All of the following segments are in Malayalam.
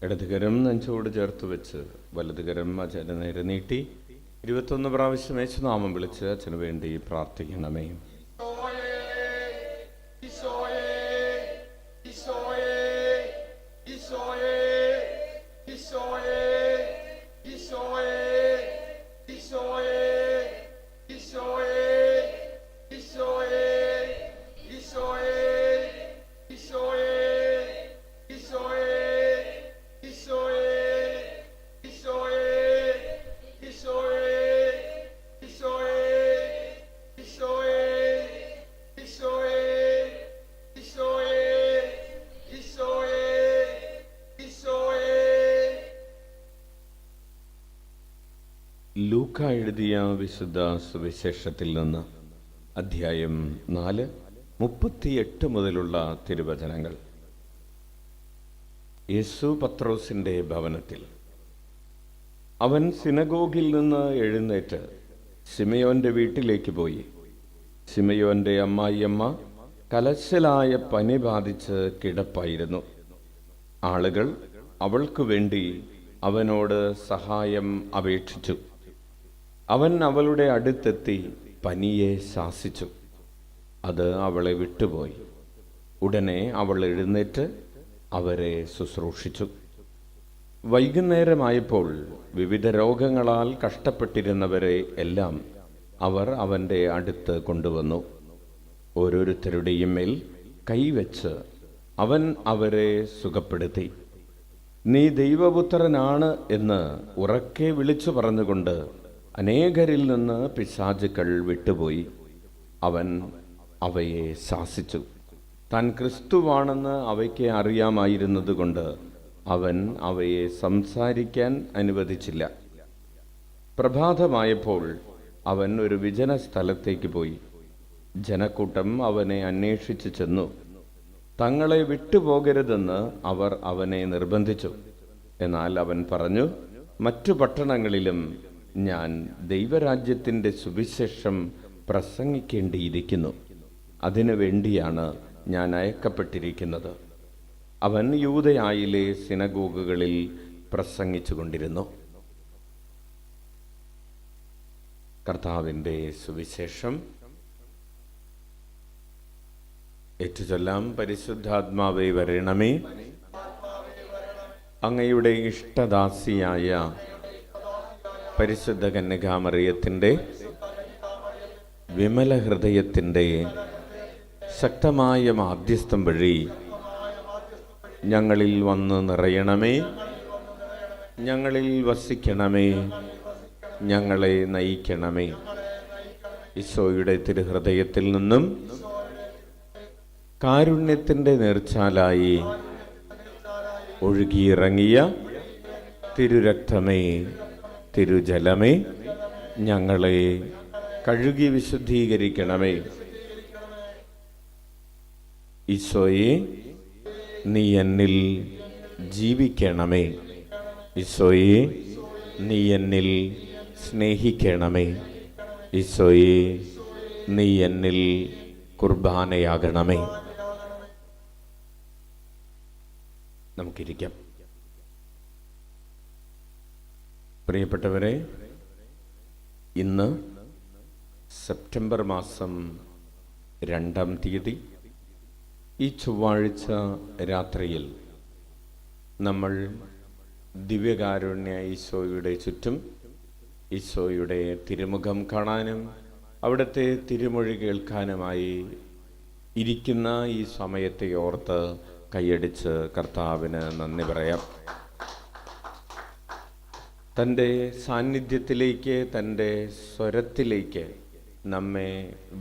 ഇടതുകരം നെഞ്ചോട് ചേർത്ത് വെച്ച് വലതുകരം അച്ഛൻ്റെ നേരെ നീട്ടി 21 പ്രാവശ്യം യേശുനാമം വിളിച്ച് അച്ഛന് വേണ്ടി പ്രാർത്ഥിക്കണമേ. ലൂക്ക എഴുതിയ വിശുദ്ധ സുവിശേഷത്തിൽ നിന്ന് അധ്യായം 4, 38 മുതലുള്ള തിരുവചനങ്ങൾ. യേശു പത്രോസിൻ്റെ ഭവനത്തിൽ. അവൻ സിനഗോഗിൽ നിന്ന് എഴുന്നേറ്റ് ശിമയോന്റെ വീട്ടിലേക്ക് പോയി. ശിമയോന്റെ അമ്മായിയമ്മ കലശലായ പനി ബാധിച്ച് കിടപ്പായിരുന്നു. ആളുകൾ അവൾക്കു വേണ്ടി അവനോട് സഹായം അപേക്ഷിച്ചു. അവൻ അവളുടെ അടുത്തെത്തി പനിയെ ശാസിച്ചു. അത് അവളെ വിട്ടുപോയി. ഉടനെ അവൾ എഴുന്നേറ്റ് അവരെ ശുശ്രൂഷിച്ചു. വൈകുന്നേരമായപ്പോൾ വിവിധ രോഗങ്ങളാൽ കഷ്ടപ്പെട്ടിരുന്നവരെ എല്ലാം അവർ അവൻ്റെ അടുത്ത് കൊണ്ടുവന്നു. ഓരോരുത്തരുടെയും മേൽ കൈവച്ച് അവൻ അവരെ സുഖപ്പെടുത്തി. നീ ദൈവപുത്രനാണ് എന്ന് ഉറക്കെ വിളിച്ചു പറഞ്ഞുകൊണ്ട് അനേകരിൽ നിന്ന് പിശാചുക്കൾ വിട്ടുപോയി. അവൻ അവയെ ശാസിച്ചു. താൻ ക്രിസ്തുവാണെന്ന് അവയ്ക്ക് അറിയാമായിരുന്നതുകൊണ്ട് അവൻ അവയെ സംസാരിക്കാൻ അനുവദിച്ചില്ല. പ്രഭാതമായപ്പോൾ അവൻ ഒരു വിജന സ്ഥലത്തേക്ക് പോയി. ജനക്കൂട്ടം അവനെ അന്വേഷിച്ചു ചെന്നു. തങ്ങളെ വിട്ടുപോകരുതെന്ന് അവർ അവനെ നിർബന്ധിച്ചു. എന്നാൽ അവൻ പറഞ്ഞു, മറ്റു പട്ടണങ്ങളിലും ഞാൻ ദൈവരാജ്യത്തിൻ്റെ സുവിശേഷം പ്രസംഗിക്കേണ്ടിയിരിക്കുന്നു. അതിനു വേണ്ടിയാണ് ഞാൻ അയക്കപ്പെട്ടിരിക്കുന്നത്. അവൻ യൂദയായിലെ സിനഗോഗുകളിൽ പ്രസംഗിച്ചു കൊണ്ടിരുന്നു. കർത്താവിൻ്റെ സുവിശേഷം. ഏറ്റുചൊല്ലാം. പരിശുദ്ധാത്മാവേ വരണമേ. അങ്ങയുടെ ഇഷ്ടദാസിയായ പരിശുദ്ധ കന്യകാമറിയത്തിൻ്റെ വിമല ഹൃദയത്തിൻ്റെ ശക്തമായ മാധ്യസ്ഥം വഴി ഞങ്ങളിൽ വന്ന് നിറയണമേ. ഞങ്ങളിൽ വസിക്കണമേ. ഞങ്ങളെ നയിക്കണമേ. ഈശോയുടെ തിരുഹൃദയത്തിൽ നിന്നും കാരുണ്യത്തിൻ്റെ നീർച്ചാലായി ഒഴുകിയിറങ്ങിയ തിരുരക്തമേ, തിരുജലമേ, ഞങ്ങളെ കഴുകി വിശുദ്ധീകരിക്കണമേ. ഈശോയെ, നീ എന്നിൽ ജീവിക്കണമേ. ഈശോയെ, നീ എന്നിൽ സ്നേഹിക്കണമേ. ഈശോയെ, നീ എന്നിൽ കുർബാനയാകണമേ. നമുക്കിരിക്കാം. പ്രിയപ്പെട്ടവരെ, ഇന്ന് സെപ്റ്റംബർ മാസം 2-ാം തീയതി, ഈ ചൊവ്വാഴ്ച രാത്രിയിൽ നമ്മൾ ദിവ്യകാരുണ്യ ഈശോയുടെ ചുറ്റും ഈശോയുടെ തിരുമുഖം കാണാനും അവിടുത്തെ തിരുമൊഴി കേൾക്കാനുമായി ഇരിക്കുന്ന ഈ സമയത്തെ ഓർത്ത് കൈയടിച്ച് കർത്താവിന് നന്ദി പറയാം. തൻ്റെ സാന്നിധ്യത്തിലേക്ക്, തൻ്റെ സ്വരത്തിലേക്ക് നമ്മെ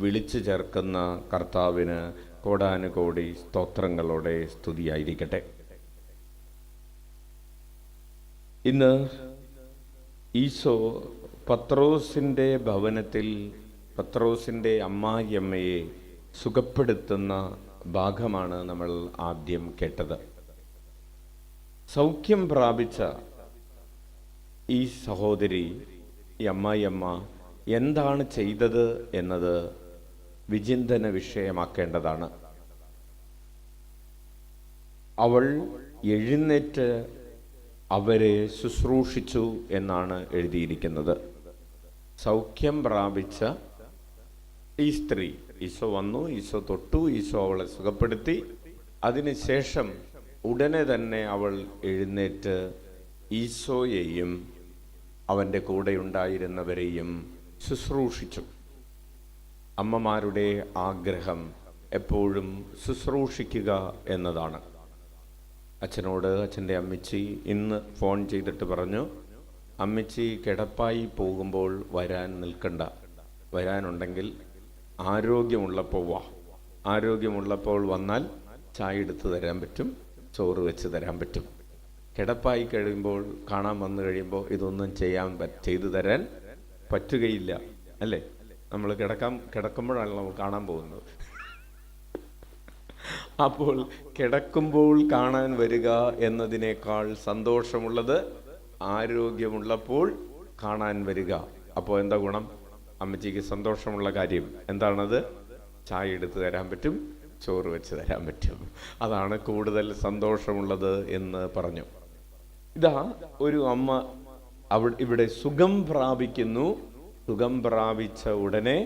വിളിച്ചു ചേർക്കുന്ന കർത്താവിന് കോടാനുകോടി സ്തോത്രങ്ങളോടെ സ്തുതിയായിരിക്കട്ടെ. ഇന്ന് ഈശോ പത്രോസിൻ്റെ ഭവനത്തിൽ പത്രോസിൻ്റെ അമ്മായിയമ്മയെ സുഖപ്പെടുത്തുന്ന ഭാഗമാണ് നമ്മൾ ആദ്യം കേട്ടത്. സൗഖ്യം പ്രാപിച്ച ഈ സഹോദരി, ഈ അമ്മായിയമ്മ എന്താണ് ചെയ്തത് എന്നത് വിചിന്തന വിഷയമാക്കേണ്ടതാണ്. അവൾ എഴുന്നേറ്റ് അവരെ ശുശ്രൂഷിച്ചു എന്നാണ് എഴുതിയിരിക്കുന്നത്. സൗഖ്യം പ്രാപിച്ച ഈ സ്ത്രീ, ഈശോ വന്നു, ഈശോ തൊട്ടു, ഈശോ അവളെ സുഖപ്പെടുത്തി. അതിനുശേഷം ഉടനെ തന്നെ അവൾ എഴുന്നേറ്റ് ഈശോയെയും അവൻ്റെ കൂടെ ഉണ്ടായിരുന്നവരെയും ശുശ്രൂഷിച്ചു. അമ്മമാരുടെ ആഗ്രഹം എപ്പോഴും ശുശ്രൂഷിക്കുക എന്നതാണ്. അച്ഛനോട് അച്ഛൻ്റെ അമ്മച്ചി ഇന്ന് ഫോൺ ചെയ്തിട്ട് പറഞ്ഞു, അമ്മച്ചി കിടപ്പായി പോകുമ്പോൾ വരാൻ നിൽക്കണ്ട, വരാനുണ്ടെങ്കിൽ ആരോഗ്യമുള്ളപ്പോൾ വാ, ആരോഗ്യമുള്ളപ്പോൾ വന്നാൽ ചായ എടുത്ത് തരാൻ പറ്റും, ചോറ് വെച്ച് തരാൻ പറ്റും. കിടപ്പായി കഴിയുമ്പോൾ, കാണാൻ വന്നു കഴിയുമ്പോൾ ഇതൊന്നും ചെയ്തു തരാൻ പറ്റുകയില്ല, അല്ലേ? നമ്മൾ കിടക്കുമ്പോഴാണ് നമ്മൾ കാണാൻ പോകുന്നത്. അപ്പോൾ കിടക്കുമ്പോൾ കാണാൻ വരിക എന്നതിനേക്കാൾ സന്തോഷമുള്ളത് ആരോഗ്യമുള്ളപ്പോൾ കാണാൻ വരിക. അപ്പോൾ എന്താ ഗുണം? അമ്മച്ചിക്ക് സന്തോഷമുള്ള കാര്യം എന്താണത്? ചായ എടുത്ത് തരാൻ പറ്റും, ചോറ് വെച്ച് തരാൻ പറ്റും. അതാണ് കൂടുതൽ സന്തോഷമുള്ളത് എന്ന് പറഞ്ഞു. ഇതാ ഒരു അമ്മ ഇവിടെ സുഖം പ്രാപിക്കുന്നു. സുഖം പ്രാപിച്ച ഉടനെ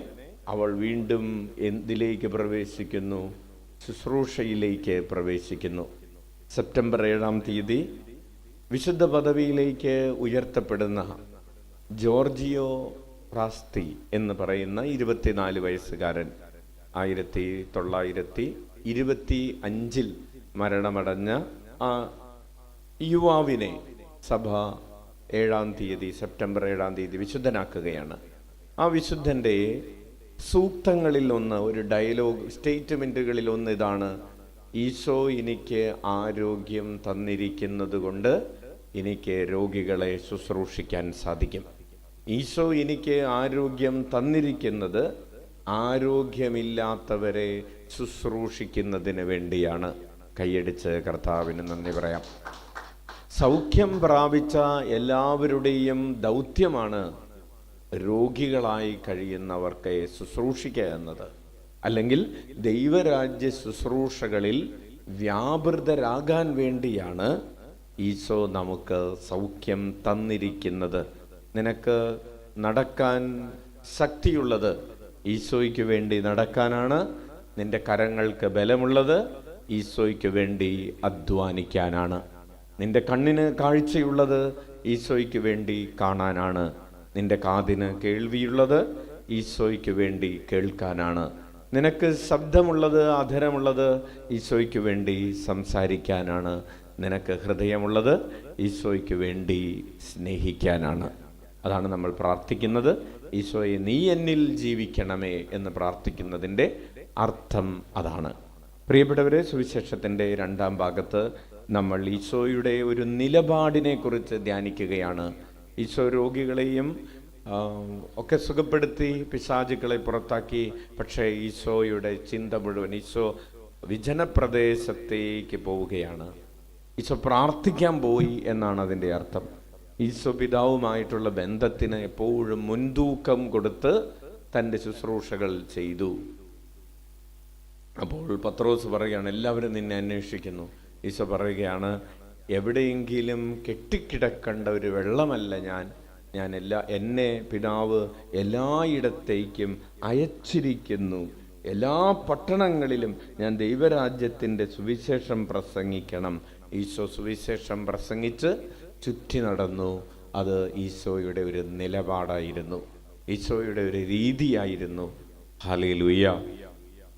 അവൾ വീണ്ടും എന്തിലേക്ക് പ്രവേശിക്കുന്നു? ശുശ്രൂഷയിലേക്ക് പ്രവേശിക്കുന്നു. സെപ്റ്റംബർ 7-ാം തീയതി വിശുദ്ധ പദവിയിലേക്ക് ഉയർത്തപ്പെടുന്ന ജോർജിയോ റാസ്തി എന്ന് പറയുന്ന 24 വയസ്സുകാരൻ 1925 മരണമടഞ്ഞ ആ യുവാവിനെ സഭ സെപ്റ്റംബർ 7-ാം തീയതി വിശുദ്ധനാക്കുകയാണ്. ആ വിശുദ്ധൻ്റെ സൂക്തങ്ങളിൽ ഒന്ന്, ഒരു ഡയലോഗ് സ്റ്റേറ്റ്മെൻറ്റുകളിൽ ഒന്ന് ഇതാണ്: ഈശോ എനിക്ക് ആരോഗ്യം തന്നിരിക്കുന്നത് കൊണ്ട് എനിക്ക് രോഗികളെ ശുശ്രൂഷിക്കാൻ സാധിക്കും. ഈശോ എനിക്ക് ആരോഗ്യം തന്നിരിക്കുന്നത് ആരോഗ്യമില്ലാത്തവരെ ശുശ്രൂഷിക്കുന്നതിന് വേണ്ടിയാണ്. കൈയടിച്ച് കർത്താവിന് നന്ദി പറയാം. സൗഖ്യം പ്രാപിച്ച എല്ലാവരുടെയും ദൗത്യമാണ് രോഗികളായി കഴിയുന്നവർക്ക് ശുശ്രൂഷിക്കുക എന്നത്. അല്ലെങ്കിൽ ദൈവരാജ്യ ശുശ്രൂഷകളിൽ വ്യാപൃതരാകാൻ വേണ്ടിയാണ് ഈശോ നമുക്ക് സൗഖ്യം തന്നിരിക്കുന്നത്. നിനക്ക് നടക്കാൻ ശക്തിയുള്ളത് ഈശോയ്ക്ക് വേണ്ടി നടക്കാനാണ്. നിന്റെ കരങ്ങൾക്ക് ബലമുള്ളത് ഈശോയ്ക്ക് വേണ്ടി അധ്വാനിക്കാനാണ്. നിന്റെ കണ്ണിന് കാഴ്ചയുള്ളത് ഈശോയ്ക്ക് വേണ്ടി കാണാനാണ്. നിന്റെ കാതിന് കേൾവിയുള്ളത് ഈശോയ്ക്ക് വേണ്ടി കേൾക്കാനാണ്. നിനക്ക് ശബ്ദമുള്ളത്, അധരമുള്ളത് ഈശോയ്ക്ക് വേണ്ടി സംസാരിക്കാനാണ്. നിനക്ക് ഹൃദയമുള്ളത് ഈശോയ്ക്ക് വേണ്ടി സ്നേഹിക്കാനാണ്. അതാണ് നമ്മൾ പ്രാർത്ഥിക്കുന്നത്. ഈശോയെ നീ എന്നിൽ ജീവിക്കണമേ എന്ന് പ്രാർത്ഥിക്കുന്നതിൻ്റെ അർത്ഥം അതാണ്. പ്രിയപ്പെട്ടവരെ, സുവിശേഷത്തിൻ്റെ 2-ാം ഭാഗത്ത് നമ്മൾ ഈശോയുടെ ഒരു നിലപാടിനെ കുറിച്ച് ധ്യാനിക്കുകയാണ്. ഈശോ രോഗികളെയും ഒക്കെ സുഖപ്പെടുത്തി, പിശാചുക്കളെ പുറത്താക്കി. പക്ഷേ ഈശോയുടെ ചിന്ത മുഴുവൻ ഈശോ വിജനപ്രദേശത്തേക്ക് പോവുകയാണ്. ഈശോ പ്രാർത്ഥിക്കാൻ പോയി എന്നാണ് അതിൻ്റെ അർത്ഥം. ഈശോ പിതാവുമായിട്ടുള്ള ബന്ധത്തിന് എപ്പോഴും മുൻതൂക്കം കൊടുത്ത് തൻ്റെ ശുശ്രൂഷകൾ ചെയ്തു. അപ്പോൾ പത്രോസ് പറയുകയാണ്, എല്ലാവരും നിന്നെ അന്വേഷിക്കുന്നു. ഈശോ പറയുകയാണ്, എവിടെയെങ്കിലും കെട്ടിക്കിടക്കേണ്ട ഒരു വെള്ളമല്ല ഞാൻ എന്നെ പിതാവ് എല്ലായിടത്തേക്കും അയച്ചിരിക്കുന്നു. എല്ലാ പട്ടണങ്ങളിലും ഞാൻ ദൈവരാജ്യത്തിൻ്റെ സുവിശേഷം പ്രസംഗിക്കണം. ഈശോ സുവിശേഷം പ്രസംഗിച്ച് ചുറ്റി നടന്നു. അത് ഈശോയുടെ ഒരു നിലപാടായിരുന്നു, ഈശോയുടെ ഒരു രീതിയായിരുന്നു. ഹല്ലേലൂയ!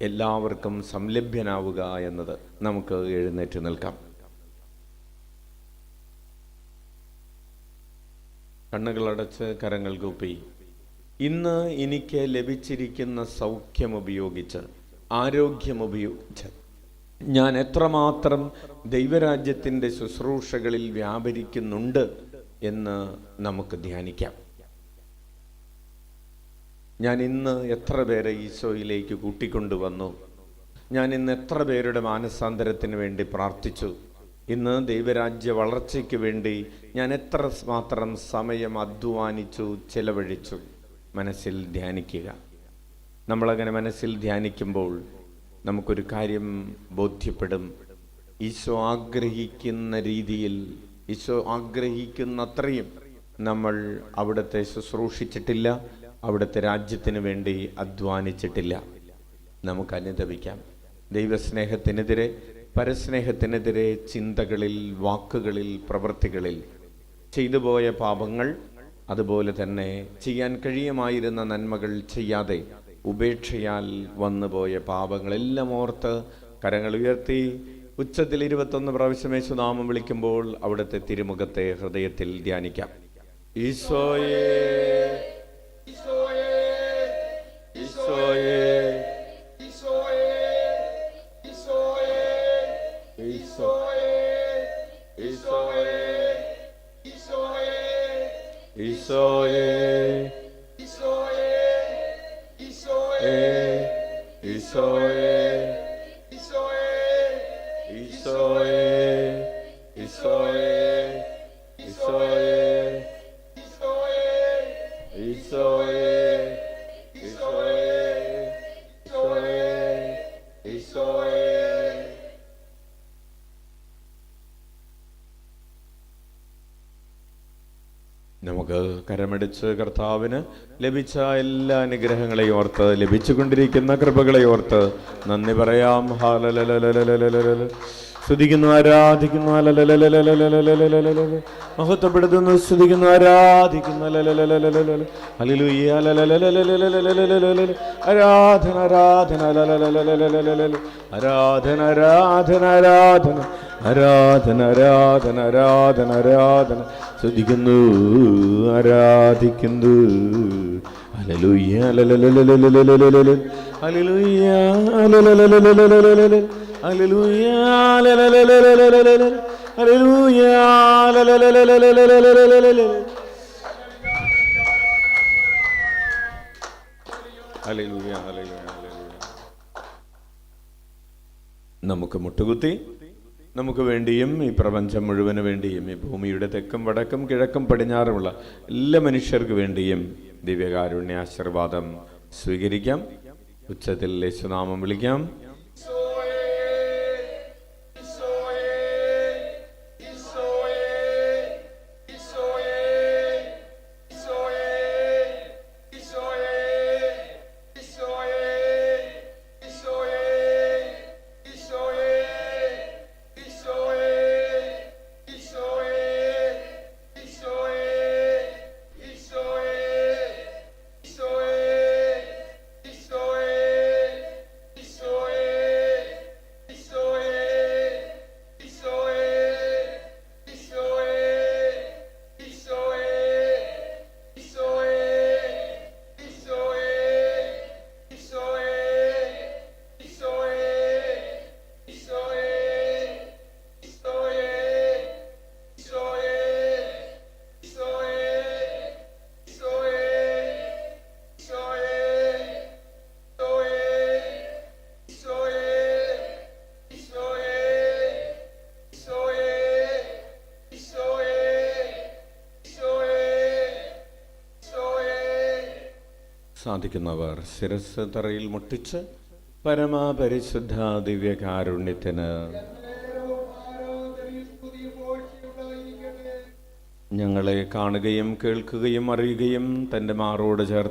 എല്ലാവർക്കും സംലഭ്യനാവുക എന്നത്. നമുക്ക് എഴുന്നേറ്റ് നിൽക്കാം. കണ്ണുകളടച്ച് കരങ്ങൾ കൂപ്പി ഇന്ന് എനിക്ക് ലഭിച്ചിരിക്കുന്ന സൗഖ്യം ഉപയോഗിച്ച്, ആരോഗ്യം ഉപയോഗിച്ച് ഞാൻ എത്രമാത്രം ദൈവരാജ്യത്തിൻ്റെ ശുശ്രൂഷകളിൽ വ്യാപരിക്കുന്നുണ്ട് എന്ന് നമുക്ക് ധ്യാനിക്കാം. ഞാൻ ഇന്ന് എത്ര പേരെ ഈശോയിലേക്ക് കൂട്ടിക്കൊണ്ടുവന്നു? ഞാൻ ഇന്ന് എത്ര പേരുടെ മാനസാന്തരത്തിന് വേണ്ടി പ്രാർത്ഥിച്ചു? ഇന്ന് ദൈവരാജ്യ വളർച്ചയ്ക്ക് വേണ്ടി ഞാൻ എത്ര മാത്രം സമയം അധ്വാനിച്ചു, ചെലവഴിച്ചു? മനസ്സിൽ ധ്യാനിക്കുക. നമ്മളങ്ങനെ മനസ്സിൽ ധ്യാനിക്കുമ്പോൾ നമുക്കൊരു കാര്യം ബോധ്യപ്പെടും. ഈശോ ആഗ്രഹിക്കുന്ന രീതിയിൽ ഈശോ ആഗ്രഹിക്കുന്നത്രയും നമ്മൾ അവിടുത്തെ ശുശ്രൂഷിച്ചിട്ടില്ല, അവിടുത്തെ രാജ്യത്തിന് വേണ്ടി അധ്വാനിച്ചിട്ടില്ല. നമുക്ക് അനുതപിക്കാം. ദൈവസ്നേഹത്തിനെതിരെ, പരസ്നേഹത്തിനെതിരെ ചിന്തകളിൽ, വാക്കുകളിൽ, പ്രവൃത്തികളിൽ ചെയ്തു പോയ പാപങ്ങൾ, അതുപോലെ തന്നെ ചെയ്യാൻ കഴിയുമായിരുന്ന നന്മകൾ ചെയ്യാതെ ഉപേക്ഷയാൽ വന്നുപോയ പാപങ്ങളെല്ലാം ഓർത്ത് കരങ്ങൾ ഉയർത്തി ഉച്ചത്തിൽ 21 പ്രാവശ്യം യേശുനാമം വിളിക്കുമ്പോൾ അവിടുത്തെ തിരുമുഖത്തെ ഹൃദയത്തിൽ ധ്യാനിക്കാം. ഈശോയേ, ഈശോയേ, ഈശോയേ, ഈശോയേ, ഈശോയേ, ഈശോയേ, ഈശോയേ, ഈശോയേ, ഈശോയേ, ഈശോയേ, ഈശോയേ, ഈശോയേ, ഈശോയേ, ഈശോയേ, ഈശോയേ, ഈശോയേ, ഈശോയേ, ഈശോയേ. നമുക്ക് കരമടിച്ച് കർത്താവിന് ലഭിച്ച എല്ലാ അനുഗ്രഹങ്ങളെയും ഓർത്ത്, ലഭിച്ചുകൊണ്ടിരിക്കുന്ന കൃപകളെ ഓർത്ത് നന്ദി പറയാം. സ്തുതിക്കുന്നു, ആരാധിക്കുന്നു, മഹത്വപ്പെടുത്തുന്നു, സ്തുതിക്കുന്നു, ആരാധിക്കുന്നു, ഹല്ലേലൂയ, ആരാധന, ആരാധന, ആരാധന, ആരാധന, ആരാധന, ആരാധന, ആരാധന, ആരാധന, ആരാധന, സ്തുതിക്കുന്നു, ആരാധിക്കുന്നു. Hallelujah, hallelujah, hallelujah, hallelujah, hallelujah, hallelujah. നമുക്ക് മുട്ടുകുത്തി നമുക്ക് വേണ്ടിയും ഈ പ്രപഞ്ചം മുഴുവന് വേണ്ടിയും ഈ ഭൂമിയുടെ തെക്കും വടക്കും കിഴക്കും പടിഞ്ഞാറുമുള്ള എല്ലാ മനുഷ്യർക്ക് വേണ്ടിയും ദിവ്യകാരുണ്യ ആശീർവാദം സ്വീകരിക്കാം. ഉച്ചത്തിൽ യേശുനാമം വിളിക്കാം. സാധിക്കുന്നവർ ശിരസ് തറയിൽ മുട്ടിച്ച് പരമപരിശുദ്ധ ദിവ്യകാരുണ്യത്തിന് ഞങ്ങളെ കാണുകയും കേൾക്കുകയും അറിയുകയും തൻ്റെ മാറോട് ചേർത്ത്